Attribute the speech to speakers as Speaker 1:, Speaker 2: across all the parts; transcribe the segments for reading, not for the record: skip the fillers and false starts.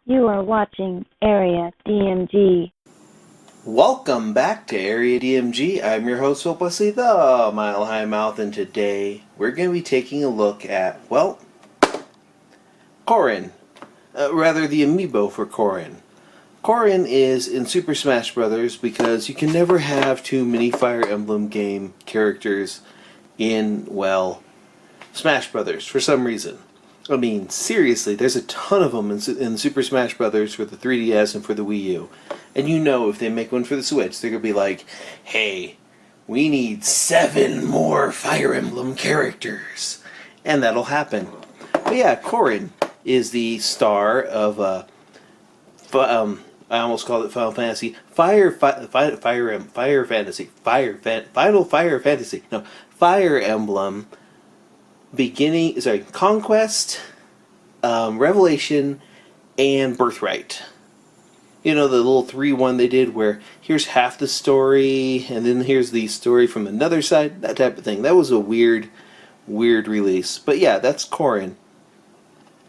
Speaker 1: You are watching Area DMG.
Speaker 2: Welcome back to Area DMG. I'm your host, Wesley the Mile High Mouth, and today we're going to be taking a look at, well, Corrin. Rather, the amiibo for Corrin. Corrin is in Super Smash Bros. Because you can never have too many Fire Emblem game characters in, well, Smash Bros. For some reason. I mean, seriously, there's a ton of them in Super Smash Bros. For the 3DS and for the Wii U. And you know if they make one for the Switch, they're going to be like, hey, we need 7 more Fire Emblem characters. And that'll happen. But yeah, Corrin is the star of, I almost called it Final Fantasy. Fire Emblem Conquest, Revelation, and Birthright. You know, the little 3-1 they did where here's half the story, and then here's the story from another side, that type of thing. That was a weird release. But yeah, that's Corrin.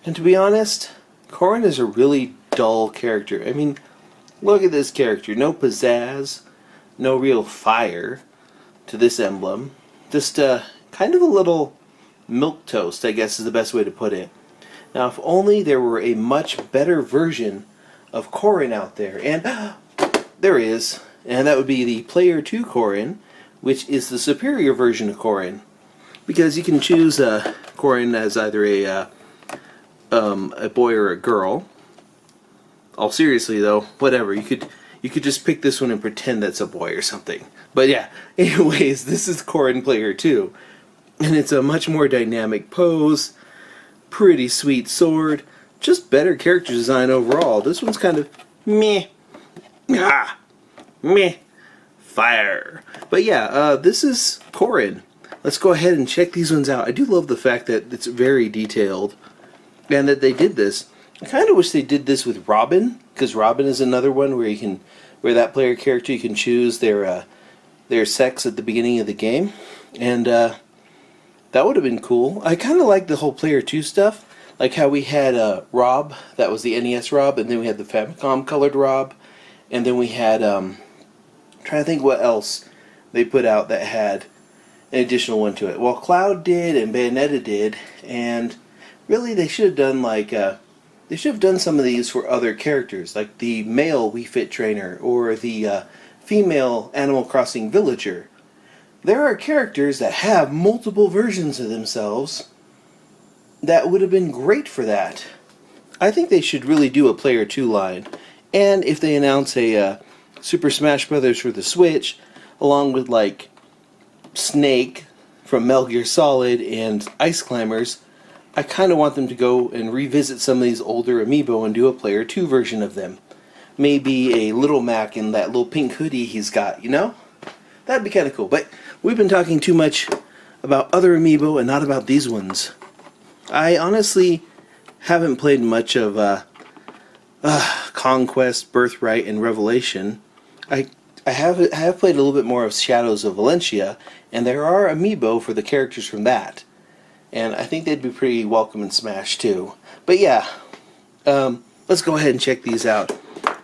Speaker 2: And to be honest, Corrin is a really dull character. I mean, look at this character. No pizzazz, no real fire to this emblem. Just kind of a little milquetoast, I guess is the best way to put it. Now, if only there were a much better version of Corrin out there. And there is. And that would be the Player 2 Corrin, which is the superior version of Corrin. Because you can choose Corrin as either a boy or a girl. All seriously though, whatever. You could just pick this one and pretend that's a boy or something. But yeah, anyways, this is Corrin Player 2. And it's a much more dynamic pose, pretty sweet sword, just better character design overall. This one's kind of meh. Meh. Fire. But yeah, this is Corrin. Let's go ahead and check these ones out. I do love the fact that it's very detailed and that they did this. I kind of wish they did this with Robin, because Robin is another one where that player character you can choose their sex at the beginning of the game, and that would have been cool. I kind of like the whole Player 2 stuff, like how we had Rob, that was the NES Rob, and then we had the Famicom colored Rob, and then we had trying to think what else they put out that had an additional one to it. Well, Cloud did and Bayonetta did, and really they should have done they should have done some of these for other characters, like the male Wii Fit trainer or the female Animal Crossing villager. There are characters that have multiple versions of themselves that would have been great for that. I think they should really do a Player 2 line. And if they announce a Super Smash Bros. For the Switch, along with like Snake from Metal Gear Solid and Ice Climbers, I kind of want them to go and revisit some of these older amiibo and do a Player 2 version of them. Maybe a Little Mac in that little pink hoodie he's got, you know? That'd be kind of cool. But we've been talking too much about other amiibo and not about these ones. I honestly haven't played much of Conquest, Birthright, and Revelation. I have played a little bit more of Shadows of Valencia, and there are amiibo for the characters from that. And I think they'd be pretty welcome in Smash too. But yeah, let's go ahead and check these out.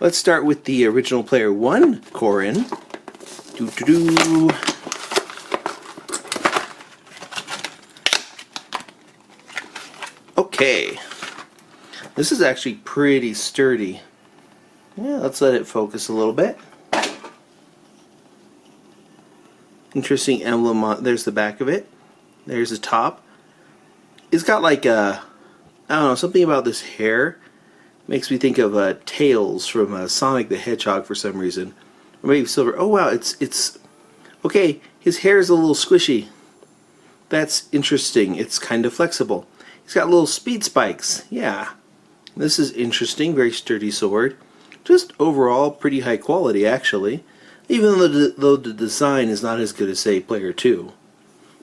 Speaker 2: Let's start with the original Player 1 Corrin. Okay. This is actually pretty sturdy. Yeah, let's let it focus a little bit. Interesting emblem on, there's the back of it. There's the top. It's got like a, I don't know, something about this hair makes me think of Tails from Sonic the Hedgehog for some reason. Or maybe Silver. Oh wow, it's okay, his hair is a little squishy. That's interesting. It's kind of flexible. He's got little speed spikes. Yeah. This is interesting. Very sturdy sword. Just overall pretty high quality actually. Even though the design is not as good as, say, Player 2.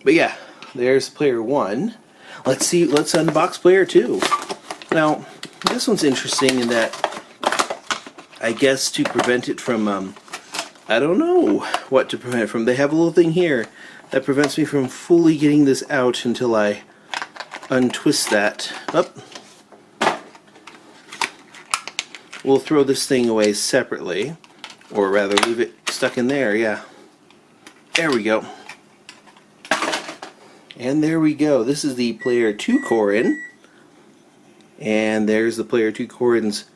Speaker 2: But yeah, there's Player 1. Let's unbox Player 2. Now, this one's interesting in that, I guess to prevent it from, I don't know what to prevent it from. They have a little thing here that prevents me from fully getting this out until I untwist that. Up. we'll throw this thing away separately. Or rather, leave it stuck in there, yeah. There we go. And there we go. This is the Player 2 Corrin. And there's the Player 2 Corrin's...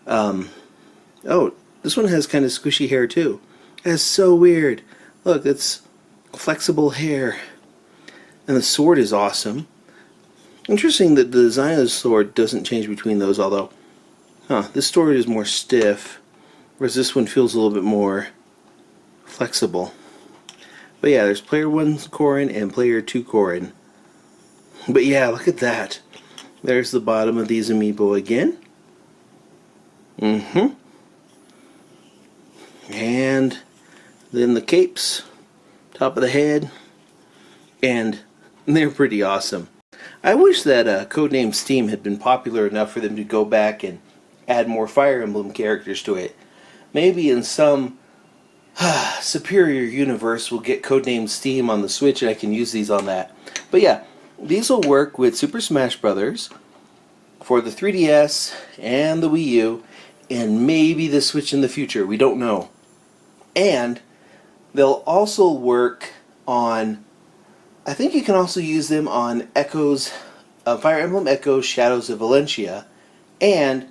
Speaker 2: oh, this one has kind of squishy hair too. That's so weird. Look, it's flexible hair. And the sword is awesome. Interesting that the design of the sword doesn't change between those, although... this sword is more stiff. Whereas this one feels a little bit more flexible. But yeah, there's Player 1 Corrin and Player 2 Corrin. But yeah, look at that. There's the bottom of these Amiibo again. And then the capes, top of the head, and they're pretty awesome. I wish that Codename Steam had been popular enough for them to go back and add more Fire Emblem characters to it. Maybe in some superior universe we'll get Codename Steam on the Switch and I can use these on that. But yeah, these will work with Super Smash Brothers for the 3DS and the Wii U and maybe the Switch in the future. We don't know. And they'll also work on, I think you can also use them on Echoes, Fire Emblem Echoes Shadows of Valentia, and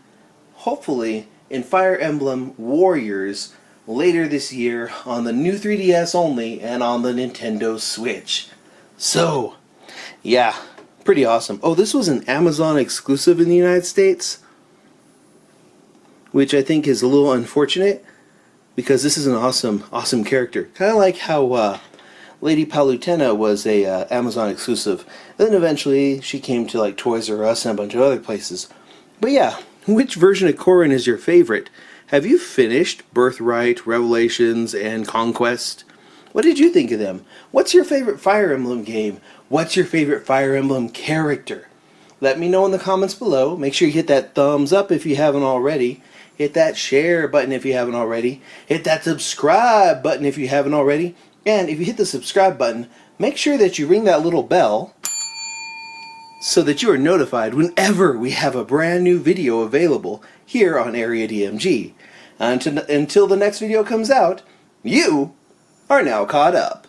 Speaker 2: hopefully in Fire Emblem Warriors later this year on the new 3DS only and on the Nintendo Switch. So, yeah, pretty awesome. Oh, this was an Amazon exclusive in the United States, which I think is a little unfortunate because this is an awesome character. Kind of like how Lady Palutena was a Amazon exclusive. Then eventually she came to like Toys R Us and a bunch of other places. But yeah, which version of Corrin is your favorite? Have you finished Birthright, Revelations, and Conquest? What did you think of them? What's your favorite Fire Emblem game? What's your favorite Fire Emblem character? Let me know in the comments below. Make sure you hit that thumbs up if you haven't already. Hit that share button if you haven't already. Hit that subscribe button if you haven't already. And if you hit the subscribe button, make sure that you ring that little bell so that you are notified whenever we have a brand new video available here on Area DMG. Until the next video comes out, you are now caught up.